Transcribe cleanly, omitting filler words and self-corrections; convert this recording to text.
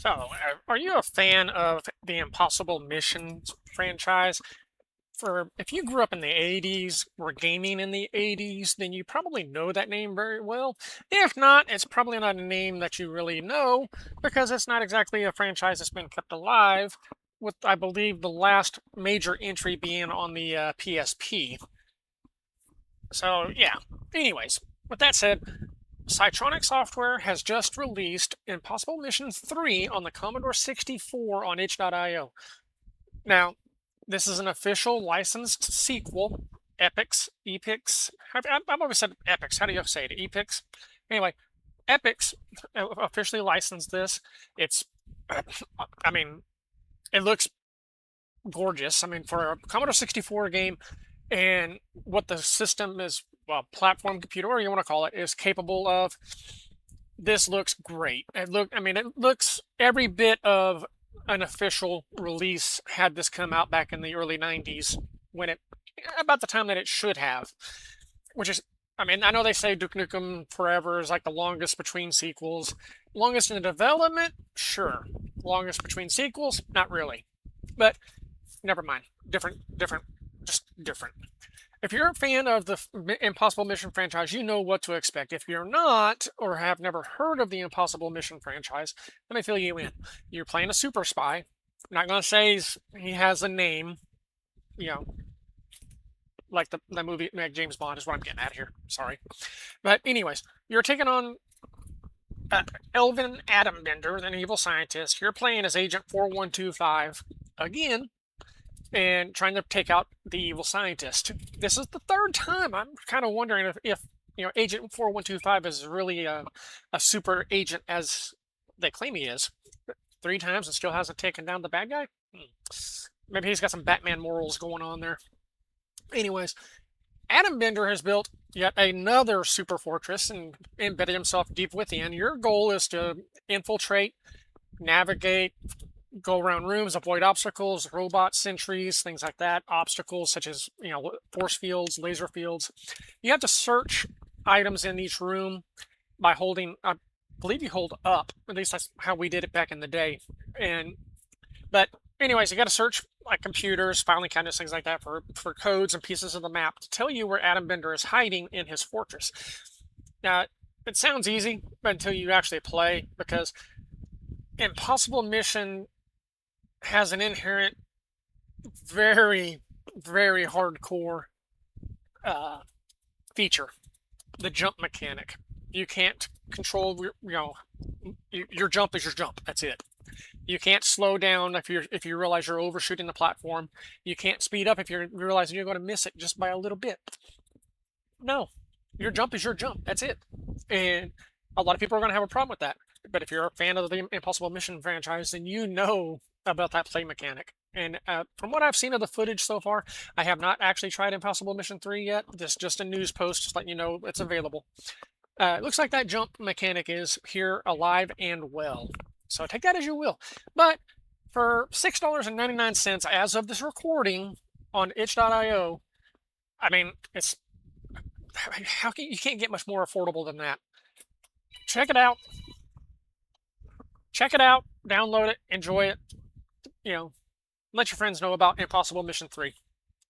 So, are you a fan of the Impossible Missions franchise? For if you grew up in the 80s, were gaming in the 80s, then you probably know that name very well. If not, it's probably not a name that you really know because it's not exactly a franchise that's been kept alive, with I believe the last major entry being on the PSP. So, yeah. Anyways, with that said, Cytronic Software has just released Impossible Mission 3 on the Commodore 64 on itch.io. Now, this is an official licensed sequel. Epix. I've always said Epix. How do you say it? Epix? Anyway, Epix officially licensed this. It's, I mean, it looks gorgeous. I mean, for a Commodore 64 game and what the system is, well, platform computer, or you want to call it, is capable of, this looks great. It looks every bit of an official release had this come out back in the early 90s about the time that it should have, which is, I know they say Duke Nukem Forever is like the longest between sequels. Longest in development? Sure. Longest between sequels? Not really. But never mind. Just different. If you're a fan of the Impossible Mission franchise, you know what to expect. If you're not, or have never heard of the Impossible Mission franchise, let me fill you in. You're playing a super spy. I'm not going to say he has a name, you know, like the movie like James Bond is what I'm getting at here. Sorry. But anyways, you're taking on Elvin Atombender, an evil scientist. You're playing as Agent 4125 again, and trying to take out the evil scientist. This is the third time. I'm kind of wondering if Agent 4125 is really a super agent as they claim he is. 3 times and still hasn't taken down the bad guy? Maybe he's got some Batman morals going on there. Anyways, Adam Bender has built yet another super fortress and embedded himself deep within. Your goal is to infiltrate, navigate, go around rooms, avoid obstacles, robot sentries, things like that, obstacles such as, force fields, laser fields. You have to search items in each room by holding, I believe you hold up, at least that's how we did it back in the day. But anyways, you got to search like computers, filing cabinets, things like that for codes and pieces of the map to tell you where Adam Bender is hiding in his fortress. Now, it sounds easy until you actually play, because Impossible Mission has an inherent, very, very hardcore feature: the jump mechanic. You can't control your jump is your jump. That's it. You can't slow down if you realize you're overshooting the platform. You can't speed up if you realize you're going to miss it just by a little bit. No, your jump is your jump. That's it. And a lot of people are going to have a problem with that. But if you're a fan of the Impossible Mission franchise, then you know about that play mechanic. And from what I've seen of the footage so far, I have not actually tried Impossible Mission 3 yet. This is just a news post, just letting you know it's available. It looks like that jump mechanic is here alive and well. So take that as you will. But for $6.99 as of this recording on itch.io, it's you can't get much more affordable than that. Check it out. Download it, enjoy it. Let your friends know about Impossible Mission 3.